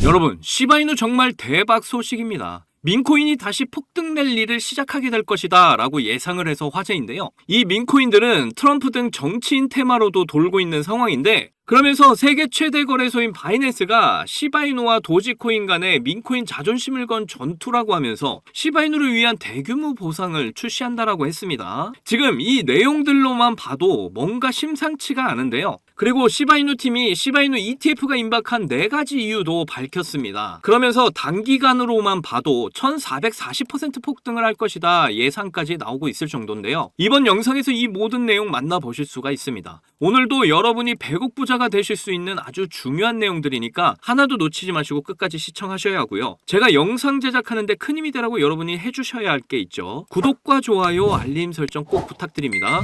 여러분, 시바이누 정말 대박 소식입니다. 민코인이 다시 폭등 랠리를 시작하게 될 것이다 라고 예상을 해서 화제인데요. 이 민코인들은 트럼프 등 정치인 테마로도 돌고 있는 상황인데, 그러면서 세계 최대 거래소인 바이낸스가 시바이누와 도지코인 간의 민코인 자존심을 건 전투라고 하면서 시바이누를 위한 대규모 보상을 출시한다라고 했습니다. 지금 이 내용들로만 봐도 뭔가 심상치가 않은데요. 그리고 시바이누 팀이 시바이누 ETF가 임박한 4가지 이유도 밝혔습니다. 그러면서 단기간으로만 봐도 1440% 폭등을 할 것이다 예상까지 나오고 있을 정도인데요. 이번 영상에서 이 모든 내용 만나보실 수가 있습니다. 오늘도 여러분이 백억 부자가 되실 수 있는 아주 중요한 내용들이니까 하나도 놓치지 마시고 끝까지 시청하셔야 하고요. 제가 영상 제작하는데 큰 힘이 되라고 여러분이 해주셔야 할 게 있죠. 구독과 좋아요, 알림 설정 꼭 부탁드립니다.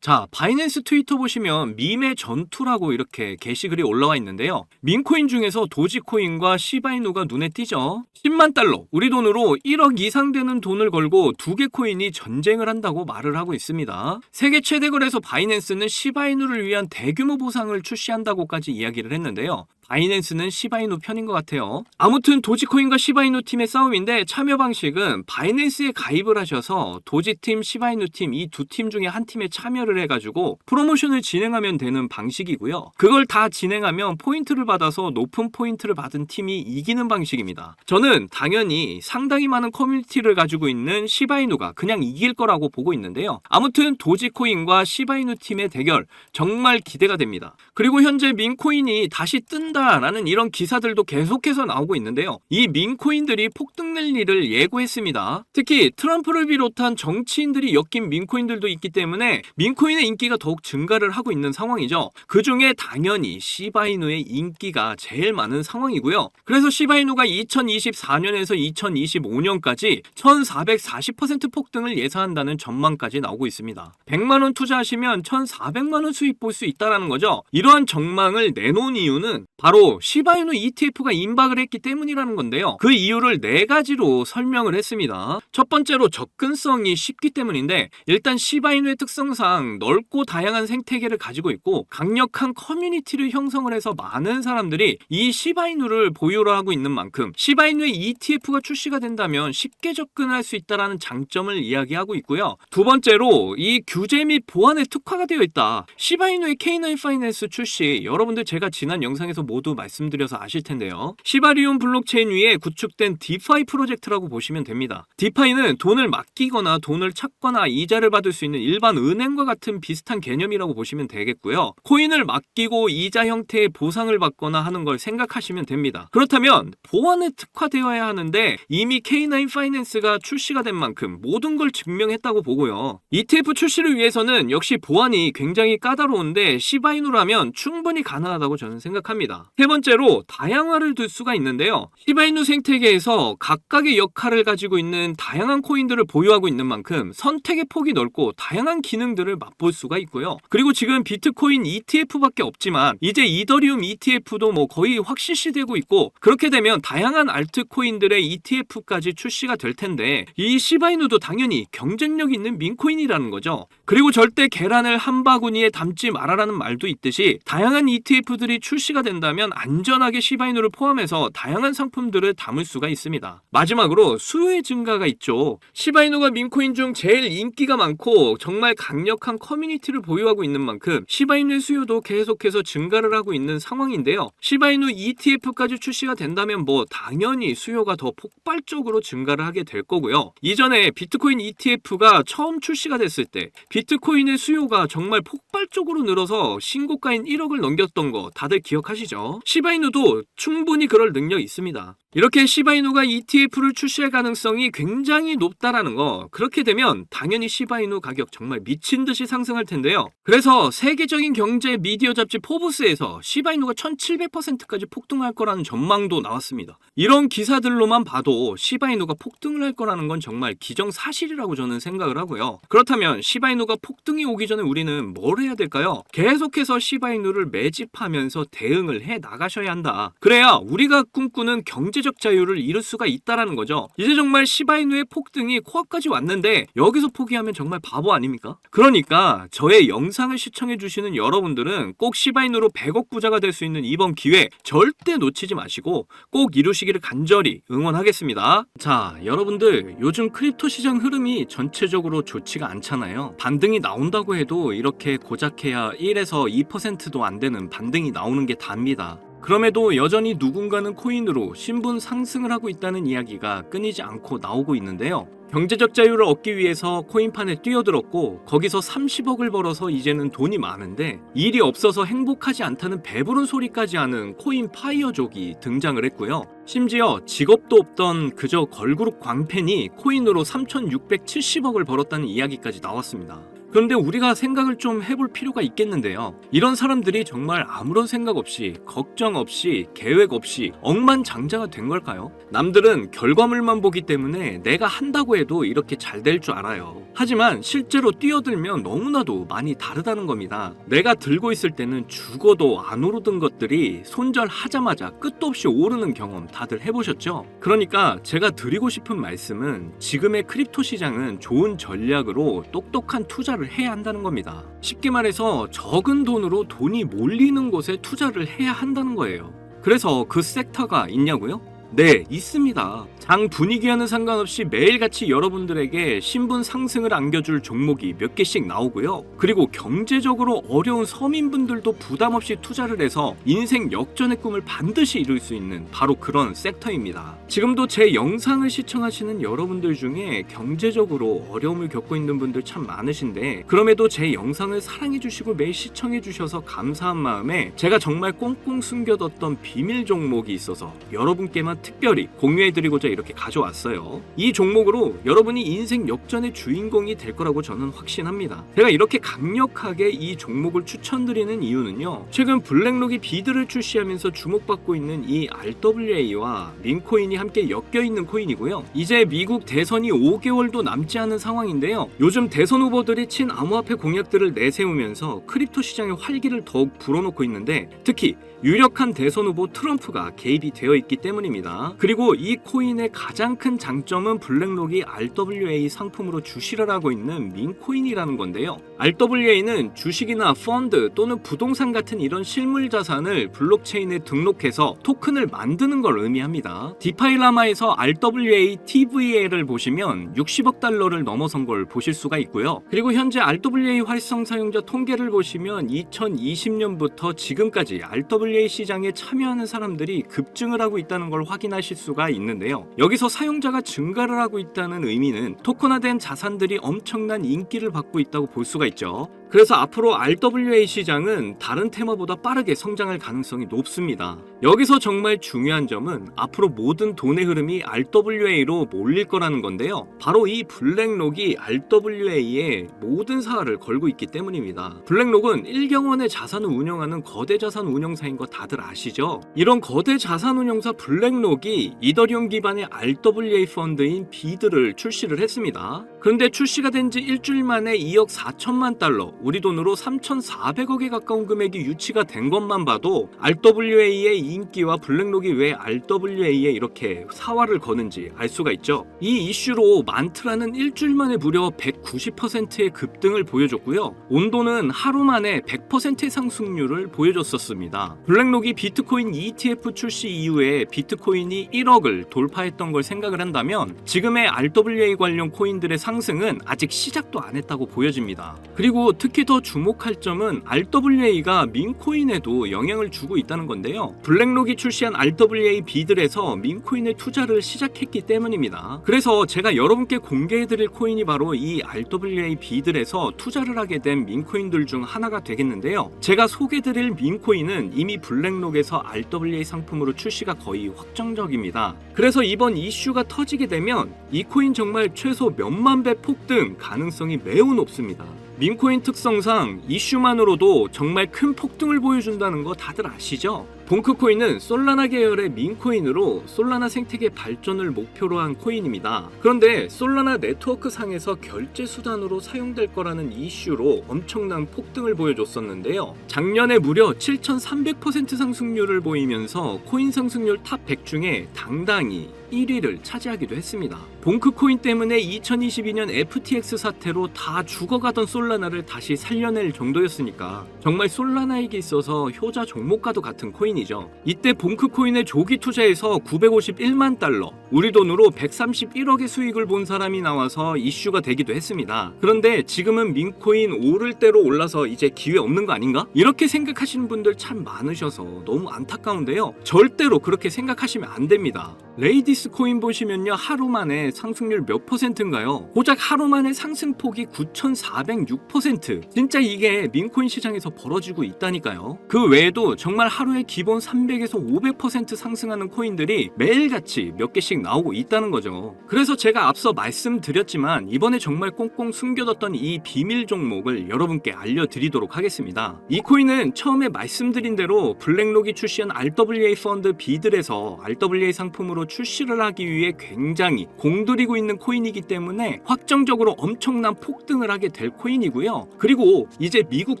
자, 바이낸스 트위터 보시면 밈의 전투라고 이렇게 게시글이 올라와 있는데요. 민코인 중에서 도지코인과 시바이누가 눈에 띄죠. 10만 달러, 우리 돈으로 1억 이상 되는 돈을 걸고 2개 코인이 전쟁을 한다고 말을 하고 있습니다. 세계 최대 거래소 바이낸스는 시바이누를 위한 대규모 보상을 출시한다고까지 이야기를 했는데요. 바이낸스는 시바이누 편인 것 같아요. 아무튼 도지코인과 시바이누 팀의 싸움인데 참여 방식은 바이낸스에 가입을 하셔서 도지팀, 시바이누팀 이 두 팀 중에 한 팀에 참여를 해가지고 프로모션을 진행하면 되는 방식이고요. 그걸 다 진행하면 포인트를 받아서 높은 포인트를 받은 팀이 이기는 방식입니다. 저는 당연히 상당히 많은 커뮤니티를 가지고 있는 시바이누가 그냥 이길 거라고 보고 있는데요. 아무튼 도지코인과 시바이누 팀의 대결 정말 기대가 됩니다. 그리고 현재 민코인이 다시 뜬다 라는 이런 기사들도 계속해서 나오고 있는데요. 이 민코인들이 폭등 랠리를 예고했습니다. 특히 트럼프를 비롯한 정치인들이 엮인 민코인들도 있기 때문에 민코인의 인기가 더욱 증가를 하고 있는 상황이죠. 그 중에 당연히 시바이누의 인기가 제일 많은 상황이고요. 그래서 시바이누가 2024년에서 2025년까지 1440% 폭등을 예상한다는 전망까지 나오고 있습니다. 100만원 투자하시면 1400만원 수익 볼 수 있다는 거죠. 이러한 전망을 내놓은 이유는 바로 시바이누 ETF가 임박을 했기 때문이라는 건데요. 그 이유를 4가지로 설명을 했습니다. 첫 번째로 접근성이 쉽기 때문인데, 일단 시바이누의 특성상 넓고 다양한 생태계를 가지고 있고 강력한 커뮤니티를 형성을 해서 많은 사람들이 이 시바이누를 보유를 하고 있는 만큼 시바이누의 ETF가 출시가 된다면 쉽게 접근할 수 있다는 장점을 이야기하고 있고요. 두 번째로 이 규제 및 보안에 특화가 되어 있다. 시바이누의 K9 파이낸스 출시, 여러분들 제가 지난 영상에서 모두 말씀드려서 아실 텐데요. 시바리움 블록체인 위에 구축된 디파이 프로젝트라고 보시면 됩니다. 디파이는 돈을 맡기거나 돈을 찾거나 이자를 받을 수 있는 일반 은행과 같은 비슷한 개념이라고 보시면 되겠고요. 코인을 맡기고 이자 형태의 보상을 받거나 하는 걸 생각하시면 됩니다. 그렇다면 보안에 특화되어야 하는데 이미 K9 파이낸스가 출시가 된 만큼 모든 걸 증명했다고 보고요. ETF 출시를 위해서는 역시 보안이 굉장히 까다로운데 시바이누라면 충분히 가능하다고 저는 생각합니다. 세 번째로 다양화를 둘 수가 있는데요. 시바이누 생태계에서 각각의 역할을 가지고 있는 다양한 코인들을 보유하고 있는 만큼 선택의 폭이 넓고 다양한 기능들을 맛볼 수가 있고요. 그리고 지금 비트코인 ETF밖에 없지만 이제 이더리움 ETF도 거의 확실시되고 있고, 그렇게 되면 다양한 알트코인들의 ETF까지 출시가 될 텐데 이 시바이누도 당연히 경쟁력 있는 민코인이라는 거죠. 그리고 절대 계란을 한 바구니에 담지 말아라는 말도 있듯이 다양한 ETF들이 출시가 된다면 안전하게 시바이누를 포함해서 다양한 상품들을 담을 수가 있습니다. 마지막으로 수요의 증가가 있죠. 시바이누가 민코인 중 제일 인기가 많고 정말 강력한 커뮤니티를 보유하고 있는 만큼 시바이누의 수요도 계속해서 증가를 하고 있는 상황인데요. 시바이누 ETF까지 출시가 된다면 당연히 수요가 더 폭발적으로 증가를 하게 될 거고요. 이전에 비트코인 ETF가 처음 출시가 됐을 때 비트코인의 수요가 정말 폭발적으로 늘어서 신고가인 1억을 넘겼던 거 다들 기억하시죠? 시바이누도 충분히 그럴 능력이 있습니다. 이렇게 시바이누가 ETF를 출시할 가능성이 굉장히 높다라는 거, 그렇게 되면 당연히 시바이누 가격 정말 미친 듯이 상승할 텐데요. 그래서 세계적인 경제 미디어 잡지 포브스에서 시바이누가 1700%까지 폭등할 거라는 전망도 나왔습니다. 이런 기사들로만 봐도 시바이누가 폭등을 할 거라는 건 정말 기정사실이라고 저는 생각을 하고요. 그렇다면 시바이누가 시바이누가 폭등이 오기 전에 우리는 뭘 해야 될까요? 계속해서 시바이누를 매집하면서 대응을 해 나가셔야 한다. 그래야 우리가 꿈꾸는 경제적 자유를 이룰 수가 있다라는 거죠. 이제 정말 시바이누의 폭등이 코앞까지 왔는데 여기서 포기하면 정말 바보 아닙니까? 그러니까 저의 영상을 시청해주시는 여러분들은 꼭 시바이누로 100억 부자가 될 수 있는 이번 기회 절대 놓치지 마시고 꼭 이루시기를 간절히 응원하겠습니다. 자, 여러분들 요즘 크립토 시장 흐름이 전체적으로 좋지가 않잖아요. 반등이 나온다고 해도 이렇게 고작해야 1에서 2%도 안 되는 반등이 나오는 게 답니다. 그럼에도 여전히 누군가는 코인으로 신분 상승을 하고 있다는 이야기가 끊이지 않고 나오고 있는데요. 경제적 자유를 얻기 위해서 코인판에 뛰어들었고 거기서 30억을 벌어서 이제는 돈이 많은데 일이 없어서 행복하지 않다는 배부른 소리까지 하는 코인 파이어족이 등장을 했고요. 심지어 직업도 없던 그저 걸그룹 광팬이 코인으로 3,670억을 벌었다는 이야기까지 나왔습니다. 그런데 우리가 생각을 좀 해볼 필요가 있겠는데요. 이런 사람들이 정말 아무런 생각 없이, 걱정 없이, 계획 없이 억만장자가 된 걸까요? 남들은 결과물만 보기 때문에 내가 한다고 해도 이렇게 잘 될 줄 알아요. 하지만 실제로 뛰어들면 너무나도 많이 다르다는 겁니다. 내가 들고 있을 때는 죽어도 안 오르던 것들이 손절하자마자 끝도 없이 오르는 경험 다들 해보셨죠? 그러니까 제가 드리고 싶은 말씀은 지금의 크립토 시장은 좋은 전략으로 똑똑한 투자를 해야 한다는 겁니다. 쉽게 말해서 적은 돈으로 돈이 몰리는 곳에 투자를 해야 한다는 거예요. 그래서 그 섹터가 있냐고요? 네, 있습니다. 장 분위기와는 상관없이 매일같이 여러분들에게 신분 상승을 안겨줄 종목이 몇 개씩 나오고요. 그리고 경제적으로 어려운 서민분들도 부담 없이 투자를 해서 인생 역전의 꿈을 반드시 이룰 수 있는 바로 그런 섹터입니다. 지금도 제 영상을 시청하시는 여러분들 중에 경제적으로 어려움을 겪고 있는 분들 참 많으신데 그럼에도 제 영상을 사랑해주시고 매일 시청해주셔서 감사한 마음에 제가 정말 꽁꽁 숨겨뒀던 비밀 종목이 있어서 여러분께만 특별히 공유해드리고자 이렇게 가져왔어요. 이 종목으로 여러분이 인생 역전의 주인공이 될 거라고 저는 확신합니다. 제가 이렇게 강력하게 이 종목을 추천드리는 이유는요. 최근 블랙록이 비드를 출시하면서 주목받고 있는 이 RWA와 민코인이 함께 엮여있는 코인이고요. 이제 미국 대선이 5개월도 남지 않은 상황인데요. 요즘 대선 후보들이 친암호화폐 공약들을 내세우면서 크립토 시장의 활기를 더욱 불어넣고 있는데 특히 유력한 대선 후보 트럼프가 개입이 되어 있기 때문입니다. 그리고 이 코인의 가장 큰 장점은 블랙록이 RWA 상품으로 주시를 하고 있는 민코인이라는 건데요. RWA는 주식이나 펀드 또는 부동산 같은 이런 실물 자산을 블록체인에 등록해서 토큰을 만드는 걸 의미합니다. 디파이라마에서 RWA TVL을 보시면 60억 달러를 넘어선 걸 보실 수가 있고요. 그리고 현재 RWA 활성 사용자 통계를 보시면 2020년부터 지금까지 RWA 시장에 참여하는 사람들이 급증을 하고 있다는 걸 확인하실 수가 있는데요. 여기서 사용자가 증가를 하고 있다는 의미는 토큰화된 자산들이 엄청난 인기를 받고 있다고 볼 수가 있죠. 그래서 앞으로 RWA 시장은 다른 테마보다 빠르게 성장할 가능성이 높습니다. 여기서 정말 중요한 점은 앞으로 모든 돈의 흐름이 RWA로 몰릴 거라는 건데요. 바로 이 블랙록이 RWA에 모든 사활을 걸고 있기 때문입니다. 블랙록은 1경원의 자산을 운영하는 거대 자산 운영사인 거 다들 아시죠? 이런 거대 자산 운영사 블랙록이 이더리움 기반의 RWA 펀드인 비드를 출시를 했습니다. 그런데 출시가 된 지 일주일 만에 2억 4천만 달러, 우리 돈으로 3,400억에 가까운 금액이 유치가 된 것만 봐도 RWA의 인기와 블랙록이 왜 RWA에 이렇게 사활을 거는지 알 수가 있죠. 이 이슈로 만트라는 일주일 만에 무려 190%의 급등을 보여줬고요. 온도는 하루 만에 100%의 상승률을 보여줬었습니다. 블랙록이 비트코인 ETF 출시 이후에 비트코인이 1억을 돌파했던 걸 생각을 한다면 지금의 RWA 관련 코인들의 상승은 아직 시작도 안 했다고 보여집니다. 그리고 특히 더 주목할 점은 RWA가 민코인에도 영향을 주고 있다는 건데요. 블랙록이 출시한 RWA 비들에서 민코인에 투자를 시작했기 때문입니다. 그래서 제가 여러분께 공개해드릴 코인이 바로 이 RWA 비들에서 투자를 하게 된 민코인들 중 하나가 되겠는데요. 제가 소개해드릴 민코인은 이미 블랙록에서 RWA 상품으로 출시가 거의 확정적입니다. 그래서 이번 이슈가 터지게 되면 이 코인 정말 최소 몇만 배 폭등 가능성이 매우 높습니다. 민코인 특성상 이슈만으로도 정말 큰 폭등을 보여준다는 거 다들 아시죠? 봉크코인은 솔라나 계열의 밈코인으로 솔라나 생태계 발전을 목표로 한 코인입니다. 그런데 솔라나 네트워크 상에서 결제 수단으로 사용될 거라는 이슈로 엄청난 폭등을 보여줬었는데요. 작년에 무려 7,300% 상승률을 보이면서 코인 상승률 탑 100 중에 당당히 1위를 차지하기도 했습니다. 봉크코인 때문에 2022년 FTX 사태로 다 죽어가던 솔라나를 다시 살려낼 정도였으니까 정말 솔라나에게 있어서 효자 종목과도 같은 코인이죠. 이때 봉크코인에 조기 투자해서 951만 달러, 우리 돈으로 131억의 수익을 본 사람이 나와서 이슈가 되기도 했습니다. 그런데 지금은 민코인 오를 대로 올라서 이제 기회 없는 거 아닌가? 이렇게 생각하시는 분들 참 많으셔서 너무 안타까운데요. 절대로 그렇게 생각하시면 안 됩니다. 레이디스 코인 보시면요, 하루 만에 상승률 몇 %인가요? 고작 하루 만에 상승폭이 9,406%. 진짜 이게 민코인 시장에서 벌어지고 있다니까요. 그 외에도 정말 하루에 기본 300에서 500% 상승하는 코인들이 매일같이 몇 개씩 나오고 있다는 거죠. 그래서 제가 앞서 말씀드렸지만 이번에 정말 꽁꽁 숨겨뒀던 이 비밀 종목을 여러분께 알려드리도록 하겠습니다. 이 코인은 처음에 말씀드린 대로 블랙록이 출시한 RWA 펀드 비들에서 RWA 상품으로 출시를 하기 위해 굉장히 공들이고 있는 코인이기 때문에 확정적으로 엄청난 폭등을 하게 될 코인이고요. 그리고 이제 미국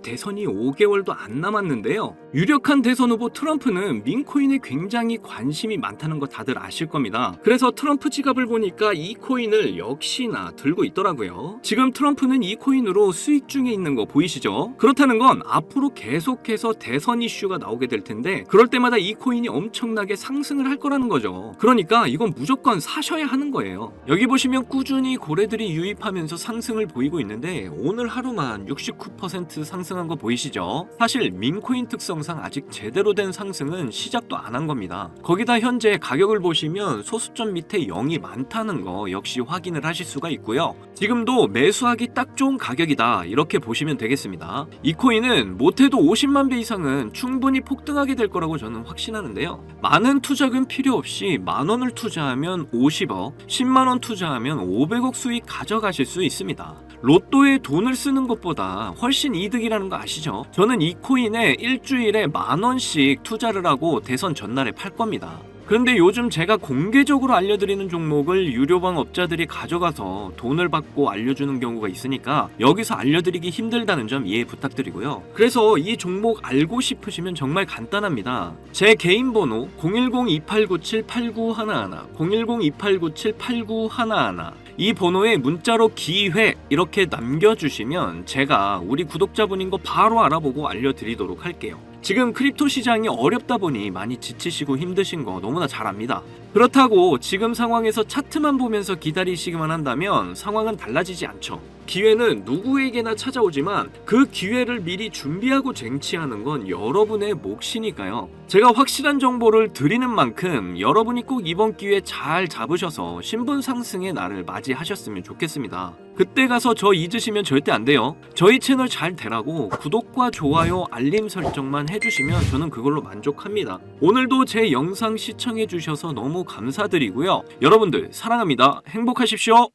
대선이 5개월도 안 남았는데요. 유력한 대선 후보 트럼프는 민코인에 굉장히 관심이 많다는 거 다들 아실 겁니다. 그래서 트럼프 지갑을 보니까 이 코인을 역시나 들고 있더라고요. 지금 트럼프는 이 코인으로 수익 중에 있는 거 보이시죠? 그렇다는 건 앞으로 계속해서 대선 이슈가 나오게 될 텐데 그럴 때마다 이 코인이 엄청나게 상승을 할 거라는 거죠. 그러니까 이건 무조건 사셔야 하는 거예요. 여기 보시면 꾸준히 고래들이 유입하면서 상승을 보이고 있는데 오늘 하루만 69% 상승한 거 보이시죠? 사실 민코인 특성상 아직 제대로 된 상승은 시작도 안 한 겁니다. 거기다 현재 가격을 보시면 소수점 밑에 0이 많다는 거 역시 확인을 하실 수가 있고요. 지금도 매수하기 딱 좋은 가격이다, 이렇게 보시면 되겠습니다. 이 코인은 못해도 50만 배 이상은 충분히 폭등하게 될 거라고 저는 확신하는데요. 많은 투자금 필요 없이 만원을 투자하면 50억, 10만원 투자하면 500억 수익 가져가실 수 있습니다. 로또에 돈을 쓰는 것보다 훨씬 이득이라는 거 아시죠? 저는 이 코인에 일주일에 10,000원씩 투자를 하고 대선 전날에 팔 겁니다. 그런데 요즘 제가 공개적으로 알려드리는 종목을 유료방 업자들이 가져가서 돈을 받고 알려주는 경우가 있으니까 여기서 알려드리기 힘들다는 점 이해 부탁드리고요. 그래서 이 종목 알고 싶으시면 정말 간단합니다. 제 개인 번호 010-2897-8911, 010-2897-8911, 이 번호에 문자로 기회 이렇게 남겨주시면 제가 우리 구독자분인 거 바로 알아보고 알려드리도록 할게요. 지금 크립토 시장이 어렵다 보니 많이 지치시고 힘드신 거 너무나 잘 압니다. 그렇다고 지금 상황에서 차트만 보면서 기다리시기만 한다면 상황은 달라지지 않죠. 기회는 누구에게나 찾아오지만 그 기회를 미리 준비하고 쟁취하는 건 여러분의 몫이니까요. 제가 확실한 정보를 드리는 만큼 여러분이 꼭 이번 기회 잘 잡으셔서 신분 상승의 날을 맞이하셨으면 좋겠습니다. 그때 가서 저 잊으시면 절대 안 돼요. 저희 채널 잘 되라고 구독과 좋아요, 알림 설정만 해주시면 저는 그걸로 만족합니다. 오늘도 제 영상 시청해주셔서 너무 감사드리고요. 여러분들 사랑합니다. 행복하십시오.